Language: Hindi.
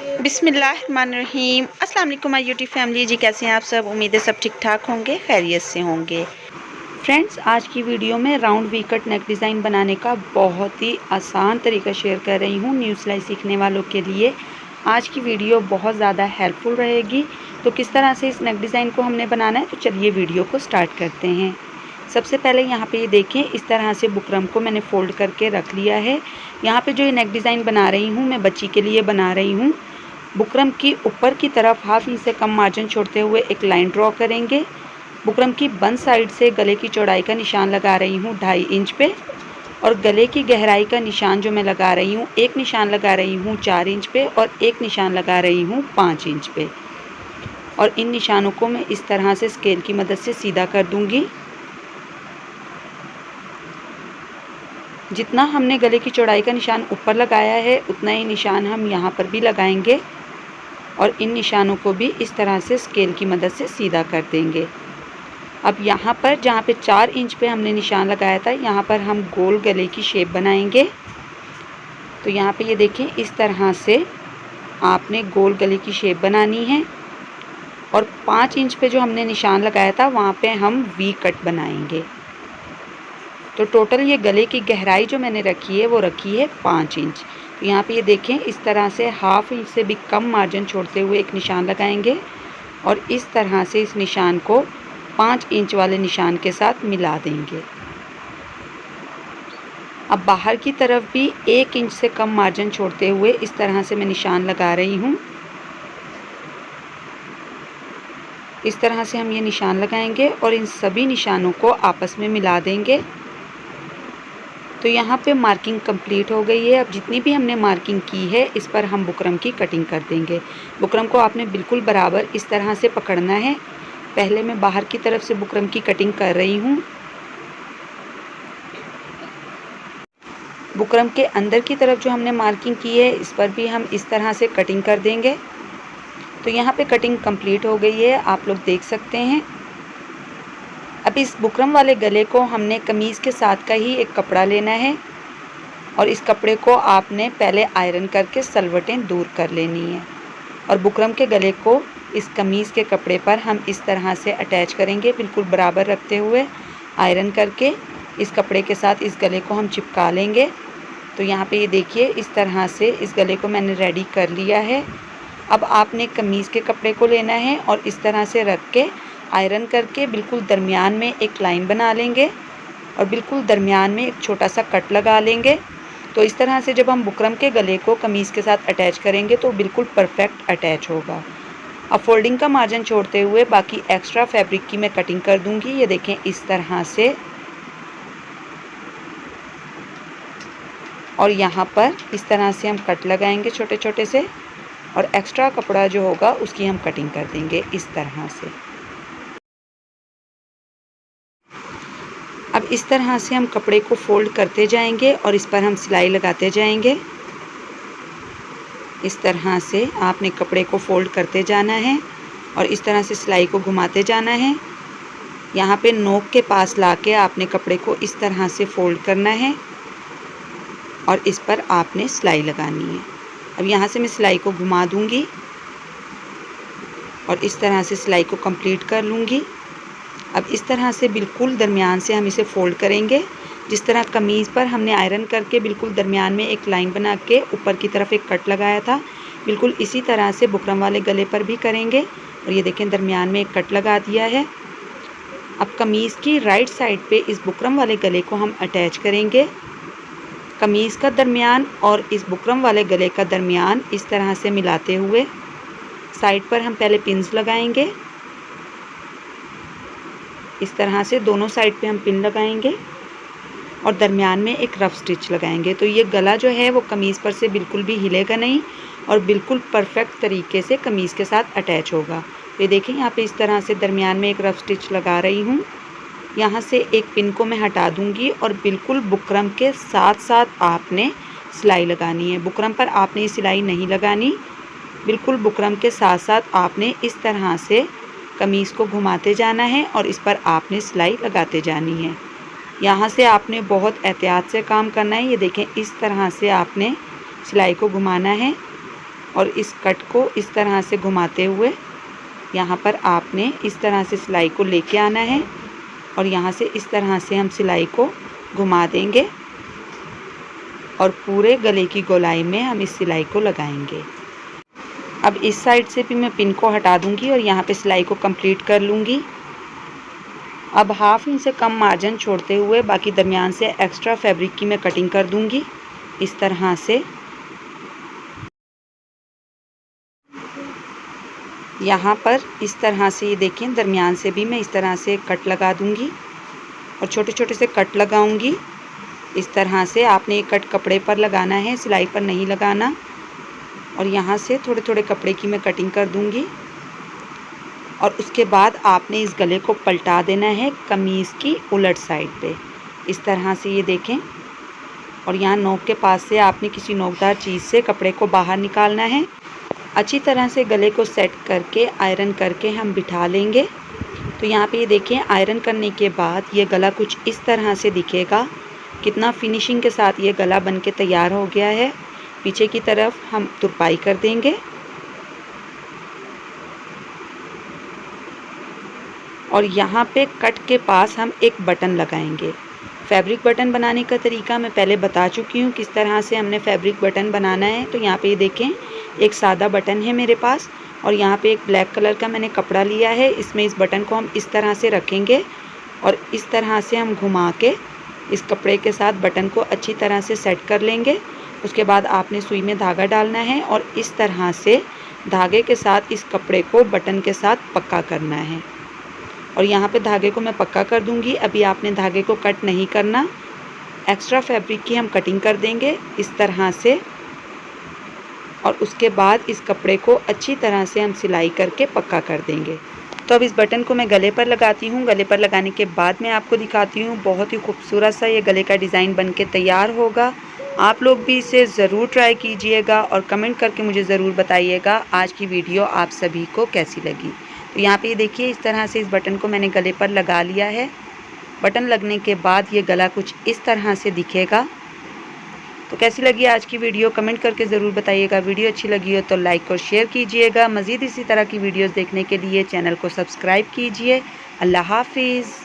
बिस्मिल्लाहिर्रहमानिर्रहीम। अस्सलाम वालेकुम माय यूट्यूब फैमिली जी, कैसे हैं आप सब। उम्मीद है सब ठीक ठाक होंगे, खैरियत से होंगे। फ्रेंड्स, आज की वीडियो में round V cut neck design बनाने का बहुत ही आसान तरीका शेयर कर रही हूँ न्यू सिलाई सीखने वालों के लिए। आज की वीडियो बहुत ज़्यादा हेल्पफुल रहेगी। तो किस तरह से इस नेक डिज़ाइन को हमने बनाना है, तो चलिए वीडियो को स्टार्ट करते हैं। सबसे पहले यहाँ पे ये देखें, इस तरह से बुकरम को मैंने फ़ोल्ड करके रख लिया है। यहाँ पे जो ये नेक डिज़ाइन बना रही हूँ, मैं बच्ची के लिए बना रही हूँ। बुकरम की ऊपर की तरफ हाफ इंच से कम मार्जिन छोड़ते हुए एक लाइन ड्रॉ करेंगे। बुकरम की बंद साइड से गले की चौड़ाई का निशान लगा रही हूँ 2.5 इंच पे, और गले की गहराई का निशान जो मैं लगा रही हूँ, एक निशान लगा रही हूँ 4 इंच पे और एक निशान लगा रही हूँ 5 इंच पे। और इन निशानों को मैं इस तरह से स्केल की मदद से सीधा कर दूँगी। जितना हमने गले की चौड़ाई का निशान ऊपर लगाया है, उतना ही निशान हम यहाँ पर भी लगाएंगे और इन निशानों को भी इस तरह से स्केल की मदद से सीधा कर देंगे। अब यहाँ पर जहाँ पे 4 इंच पे हमने निशान लगाया था, यहाँ पर हम गोल गले की शेप बनाएंगे। तो यहाँ पे ये देखें, इस तरह से आपने गोल गले की शेप बनानी है और 5 इंच पे जो हमने निशान लगाया था, वहाँ पे हम वी कट बनाएंगे। तो टोटल ये गले की गहराई जो मैंने रखी है, वो रखी है 5 इंच। तो यहाँ पे ये देखें, इस तरह से हाफ इंच से भी कम मार्जिन छोड़ते हुए एक निशान लगाएंगे और इस तरह से इस निशान को 5 इंच वाले निशान के साथ मिला देंगे। अब बाहर की तरफ भी 1 इंच से कम मार्जिन छोड़ते हुए इस तरह से मैं निशान लगा रही हूँ। इस तरह से हम ये निशान लगाएंगे और इन सभी निशानों को आपस में मिला देंगे। तो यहाँ पे मार्किंग कंप्लीट हो गई है। अब जितनी भी हमने मार्किंग की है, इस पर हम बुकरम की कटिंग कर देंगे। बुकरम को आपने बिल्कुल बराबर इस तरह से पकड़ना है। पहले मैं बाहर की तरफ से बुकरम की कटिंग कर रही हूँ। बुकरम के अंदर की तरफ जो हमने मार्किंग की है, इस पर भी हम इस तरह से कटिंग कर देंगे। तो यहाँ पे कटिंग कंप्लीट हो गई है, आप लोग देख सकते हैं। अब इस बुकरम वाले गले को हमने कमीज़ के साथ का ही एक कपड़ा लेना है और इस कपड़े को आपने पहले आयरन करके सलवटें दूर कर लेनी है। और बुकरम के गले को इस कमीज़ के कपड़े पर हम इस तरह से अटैच करेंगे, बिल्कुल बराबर रखते हुए आयरन करके इस कपड़े के साथ इस गले को हम चिपका लेंगे। तो यहाँ पे ये देखिए, इस तरह से इस गले को मैंने रेडी कर लिया है। अब आपने कमीज़ के कपड़े को लेना है और इस तरह से रख के आयरन करके बिल्कुल दरमियान में एक लाइन बना लेंगे और बिल्कुल दरमियान में एक छोटा सा कट लगा लेंगे। तो इस तरह से जब हम बुकरम के गले को कमीज़ के साथ अटैच करेंगे, तो बिल्कुल परफेक्ट अटैच होगा। अब फोल्डिंग का मार्जिन छोड़ते हुए बाकी एक्स्ट्रा फैब्रिक की मैं कटिंग कर दूंगी। ये देखें, इस तरह से। और यहाँ पर इस तरह से हम कट लगाएंगे छोटे छोटे से, और एक्स्ट्रा कपड़ा जो होगा उसकी हम कटिंग कर देंगे इस तरह से। अब इस तरह से हम कपड़े को फोल्ड करते जाएंगे और इस पर हम सिलाई लगाते जाएंगे। इस तरह से आपने कपड़े को फोल्ड करते जाना है और इस तरह से सिलाई को घुमाते जाना है। यहाँ पे नोक के पास लाके आपने कपड़े को इस तरह से फोल्ड करना है और इस पर आपने सिलाई लगानी है। अब यहाँ से मैं सिलाई को घुमा दूँगी और इस तरह से सिलाई को कंप्लीट कर लूँगी। अब इस तरह से बिल्कुल दरमियान से हम इसे फ़ोल्ड करेंगे। जिस तरह कमीज़ पर हमने आयरन करके बिल्कुल दरमियान में एक लाइन बना के ऊपर की तरफ एक कट लगाया था, बिल्कुल इसी तरह से बुकरम वाले गले पर भी करेंगे। और ये देखें, दरमियान में एक कट लगा दिया है। अब कमीज़ की राइट साइड पे इस बुकरम वाले गले को हम अटैच करेंगे। कमीज़ का दरमियान और इस बुकरम वाले गले का दरमियान इस तरह से मिलाते हुए साइड पर हम पहले पिन्स लगाएंगे। इस तरह से दोनों साइड पे हम पिन लगाएंगे और दरमियान में एक रफ स्टिच लगाएंगे। तो ये गला जो है वो कमीज़ पर से बिल्कुल भी हिलेगा नहीं और बिल्कुल परफेक्ट तरीके से कमीज़ के साथ अटैच होगा। ये देखें, यहाँ पे इस तरह से दरमियान में एक रफ स्टिच लगा रही हूँ। यहाँ से एक पिन को मैं हटा दूँगी और बिल्कुल बुकरम के साथ साथ आपने सिलाई लगानी है। बुकरम पर आपने ये सिलाई नहीं लगानी, बिल्कुल बुकरम के साथ साथ आपने इस तरह से कमीज़ को घुमाते जाना है और इस पर आपने सिलाई लगाते जानी है। यहाँ से आपने बहुत एहतियात से काम करना है। ये देखें, इस तरह से आपने सिलाई को घुमाना है और इस कट को इस तरह से घुमाते हुए यहाँ पर आपने इस तरह से सिलाई को लेके आना है और यहाँ से इस तरह से हम सिलाई को घुमा देंगे और पूरे गले की गोलाई में हम इस सिलाई को लगाएंगे। अब इस साइड से भी मैं पिन को हटा दूंगी और यहाँ पे सिलाई को कंप्लीट कर लूँगी। अब 1/2 इंच से कम मार्जिन छोड़ते हुए बाकी दरमियान से एक्स्ट्रा फैब्रिक की मैं कटिंग कर दूंगी इस तरह से। यहाँ पर इस तरह से ये देखें, दरमियान से भी मैं इस तरह से कट लगा दूंगी और छोटे छोटे से कट लगाऊंगी। इस तरह से आपने ये कट कपड़े पर लगाना है, सिलाई पर नहीं लगाना। और यहाँ से थोड़े थोड़े कपड़े की मैं कटिंग कर दूंगी और उसके बाद आपने इस गले को पलटा देना है कमीज़ की उलट साइड पे इस तरह से, ये देखें। और यहाँ नोक के पास से आपने किसी नोकदार चीज़ से कपड़े को बाहर निकालना है। अच्छी तरह से गले को सेट करके आयरन करके हम बिठा लेंगे। तो यहाँ पे ये देखें, आयरन करने के बाद ये गला कुछ इस तरह से दिखेगा। कितना फिनिशिंग के साथ ये गला बन के तैयार हो गया है। पीछे की तरफ हम तुरपाई कर देंगे और यहाँ पे कट के पास हम एक बटन लगाएंगे। फैब्रिक बटन बनाने का तरीका मैं पहले बता चुकी हूँ किस तरह से हमने फैब्रिक बटन बनाना है। तो यहाँ पे ये देखें, एक सादा बटन है मेरे पास और यहाँ पे एक ब्लैक कलर का मैंने कपड़ा लिया है। इसमें इस बटन को हम इस तरह से रखेंगे और इस तरह से हम घुमा के इस कपड़े के साथ बटन को अच्छी तरह से सेट कर लेंगे। उसके बाद आपने सुई में धागा डालना है और इस तरह से धागे के साथ इस कपड़े को बटन के साथ पक्का करना है। और यहाँ पे धागे को मैं पक्का कर दूँगी। अभी आपने धागे को कट नहीं करना, एक्स्ट्रा फैब्रिक की हम कटिंग कर देंगे इस तरह से और उसके बाद इस कपड़े को अच्छी तरह से हम सिलाई करके पक्का कर देंगे। तो अब इस बटन को मैं गले पर लगाती हूँ। गले पर लगाने के बाद मैं आपको दिखाती हूँ, बहुत ही खूबसूरत सा ये गले का डिज़ाइन बन के तैयार होगा। आप लोग भी इसे ज़रूर ट्राई कीजिएगा और कमेंट करके मुझे ज़रूर बताइएगा आज की वीडियो आप सभी को कैसी लगी। तो यहाँ पे ये देखिए, इस तरह से इस बटन को मैंने गले पर लगा लिया है। बटन लगने के बाद ये गला कुछ इस तरह से दिखेगा। तो कैसी लगी आज की वीडियो कमेंट करके ज़रूर बताइएगा। वीडियो अच्छी लगी हो तो लाइक और शेयर कीजिएगा। मज़ीद इसी तरह की वीडियोस देखने के लिए चैनल को सब्सक्राइब कीजिए। अल्लाह हाफिज़।